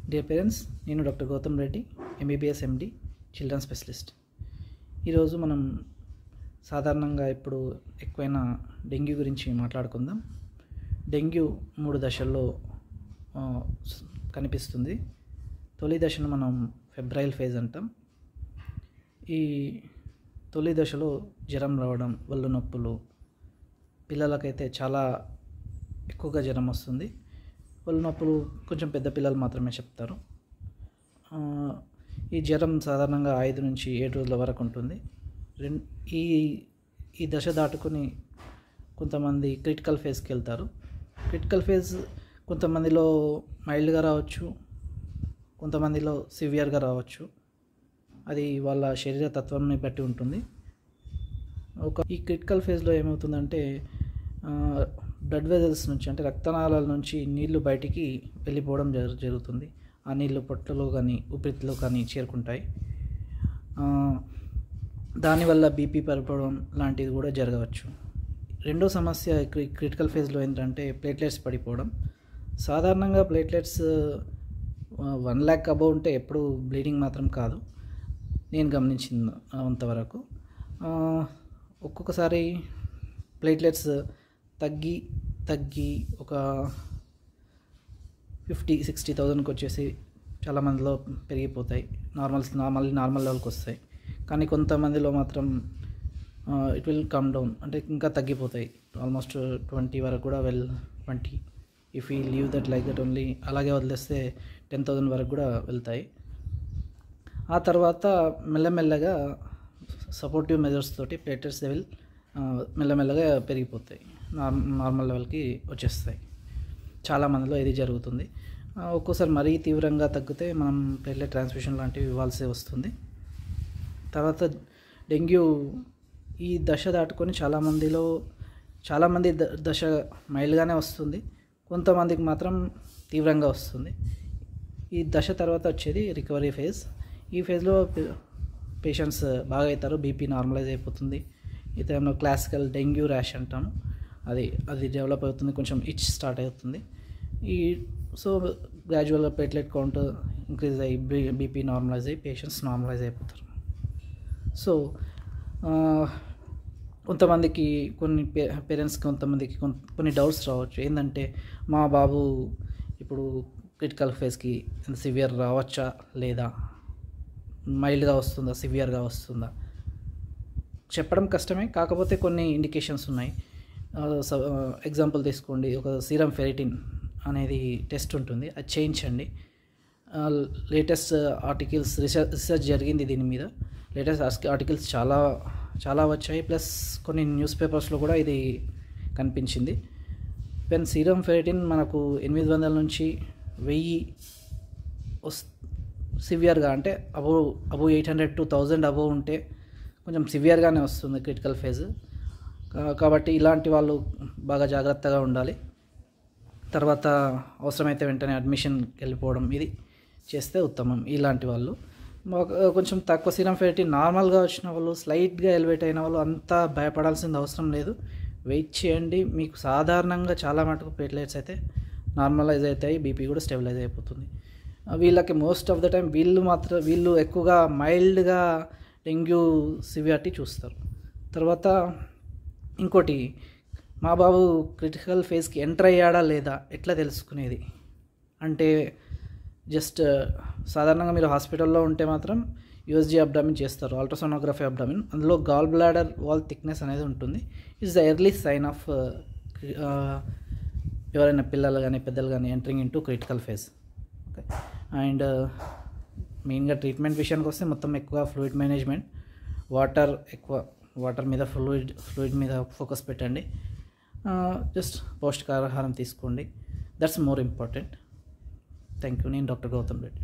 Dear parents, నేను doctor Gautam Reddy, MBBS MD, children specialist. ఈరోజు మనం సాధారణంగా ఇప్పుడు ఎక్కువైన డెంగ్యూ గురించి మాట్లాడుకుందాం. డెంగ్యూ 3 దశల్లో కనిపిస్తుంది. తొలి దశను మనం ఫెబ్రైల్ ఫేజ్ అంటాం. ఈ తొలి దశలో జ్వరం రావడం, ఒళ్ళు నొప్పులు, పిల్లలకైతే చాలా ఎక్కువగా జ్వరం వస్తుంది. ఒళ్ళు నొప్పులు కొంచెం పెద్ద పిల్లలు మాత్రమే చెప్తారు. ఈ జ్వరం సాధారణంగా 5 నుంచి 7 రోజుల వరకు ఉంటుంది. ఈ దశ దాటుకొని కొంతమంది క్రిటికల్ ఫేజ్కి వెళ్తారు. క్రిటికల్ ఫేజ్ కొంతమందిలో మైల్డ్గా రావచ్చు, కొంతమందిలో సివియర్గా రావచ్చు. అది వాళ్ళ శరీర తత్వాన్ని బట్టి ఉంటుంది. ఈ క్రిటికల్ ఫేజ్లో ఏమవుతుందంటే బ్లడ్ వెజల్స్ నుంచి, అంటే రక్తనాళాల నుంచి నీళ్లు బయటికి వెళ్ళిపోవడం జరుగుతుంది. ఆ నీళ్లు పొట్టలో కానీ ఊపిరితిత్తులో కానీ చేరుకుంటాయి. దానివల్ల బీపీ పడిపోవడం లాంటిది కూడా జరగవచ్చు. రెండో సమస్య క్రిటికల్ ఫేజ్లో ఏంటంటే ప్లేట్లెట్స్ పడిపోవడం. సాధారణంగా ప్లేట్లెట్స్ 1 lakh అబౌవ్ ఉంటే ఎప్పుడు బ్లీడింగ్ మాత్రం కాదు, నేను గమనించిన అంతవరకు. ఒక్కొక్కసారి ప్లేట్లెట్స్ తగ్గి ఒక 50,000-60,000కి వచ్చేసి చాలామందిలో పెరిగిపోతాయి, నార్మల్ లెవెల్కి వస్తాయి. కానీ కొంతమందిలో మాత్రం ఇట్ విల్ కమ్ డౌన్, అంటే ఇంకా తగ్గిపోతాయి. ఆల్మోస్ట్ 20 వరకు కూడా 20 if you leave that like that only, అలాగే వదిలేస్తే 10,000 వరకు కూడా వెళ్తాయి. ఆ తర్వాత మెల్లమెల్లగా సపోర్టివ్ మెజర్స్ తోటి ప్లేట్లెట్స్ లెవెల్ మెల్లమెల్లగా పెరిగిపోతాయి, నార్మల్ లెవెల్కి వచ్చేస్తాయి. చాలామందిలో ఇది జరుగుతుంది. ఒక్కోసారి మరీ తీవ్రంగా తగ్గితే మనం ప్లేట్లెట్ ట్రాన్స్ఫ్యూషన్ లాంటివి ఇవ్వాల్సి వస్తుంది. తర్వాత డెంగ్యూ ఈ దశ దాటుకొని చాలామంది దశ మైల్డ్గానే వస్తుంది, కొంతమందికి మాత్రం తీవ్రంగా వస్తుంది. ఈ దశ తర్వాత వచ్చేది రికవరీ ఫేజ్. ఈ ఫేజ్లో పేషెంట్స్ బాగా అవుతారు, బీపీ నార్మలైజ్ అయిపోతుంది. ఈ టైంలో క్లాసికల్ డెంగ్యూ ర్యాష్ అంటాము, అది డెవలప్ అవుతుంది, కొంచెం ఇచ్ స్టార్ట్ అవుతుంది. సో గ్రాడ్యువల్గా ప్లేట్లెట్ కౌంట్ ఇంక్రీజ్ అయ్యి బీపీ నార్మలైజ్ అయ్యి పేషెంట్స్ నార్మలైజ్ అయిపోతారు. సో కొంతమందికి పేరెంట్స్కి కొంతమందికి కొన్ని డౌట్స్ రావచ్చు. ఏంటంటే మా బాబు ఇప్పుడు క్రిటికల్ ఫేజ్కి సివియర్ రావచ్చా లేదా, మైల్డ్గా వస్తుందా, సివియర్గా వస్తుందా చెప్పడం కష్టమే. కాకపోతే కొన్ని ఇండికేషన్స్ ఉన్నాయి. ఎగ్జాంపుల్ తీసుకోండి, ఒక సీరం ఫెరిటిన్ అనేది టెస్ట్ ఉంటుంది, అది చేయించండి. లేటెస్ట్ ఆర్టికల్స్ రీసెర్చ్ జరిగింది దీని మీద. లేటెస్ట్ ఆర్టికల్స్ చాలా వచ్చాయి, ప్లస్ కొన్ని న్యూస్ పేపర్స్లో కూడా ఇది కనిపించింది. పెన్ సీరం ఫెరిటిన్ మనకు 800 నుంచి 1000 సివియర్గా, అంటే అబోవ్ 800 to 1000 అబోవ్ ఉంటే కొంచెం సివియర్గానే వస్తుంది క్రిటికల్ ఫేజ్. కాబట్టి ఇలాంటి వాళ్ళు బాగా జాగ్రత్తగా ఉండాలి. తర్వాత అవసరమైతే వెంటనే అడ్మిషన్కి వెళ్ళిపోవడం ఇది చేస్తే ఉత్తమం. ఇలాంటి వాళ్ళు కొంచెం తక్కువ సీరం ఫెరిటిన్ నార్మల్గా వచ్చిన వాళ్ళు, స్లైట్గా ఎలివేట్ అయిన వాళ్ళు అంతా భయపడాల్సిన అవసరం లేదు. వెయిట్ చేయండి, మీకు సాధారణంగా చాలా మటుకు ప్లేట్లెట్స్ అయితే నార్మలైజ్ అవుతాయి, బీపీ కూడా స్టెబిలైజ్ అయిపోతుంది. వీళ్ళకి మోస్ట్ ఆఫ్ ద టైం వీళ్ళు ఎక్కువగా మైల్డ్గా డెంగ్యూ సివియారిటీ చూస్తారు. తర్వాత ఇంకోటి, మా బాబు క్రిటికల్ ఫేజ్కి ఎంటర్ అయ్యాడా లేదా ఎట్లా తెలుసుకునేది అంటే, జస్ట్ సాధారణంగా మీరు హాస్పిటల్లో ఉంటే మాత్రం యూఎస్జీ అబ్డామిన్ చేస్తారు, అల్ట్రాసోనోగ్రఫీ అబ్డామిన్. అందులో గాల్ బ్లాడర్ వాల్ థిక్నెస్ అనేది ఉంటుంది. It's the early sign of ఎవరైనా పిల్లలు కానీ పెద్దలు కానీ entering into critical phase. Okay, and మెయిన్గా ట్రీట్మెంట్ విషయానికి వస్తే మొత్తం ఎక్కువ ఫ్లూయిడ్ మేనేజ్మెంట్, వాటర్ మీద ఫ్లూయిడ్ మీద ఫోకస్ పెట్టండి. జస్ట్ పౌష్టికాహారం తీసుకోండి, that's more important. Thank you. నేను డాక్టర్ గౌతమ్ రెడ్డి.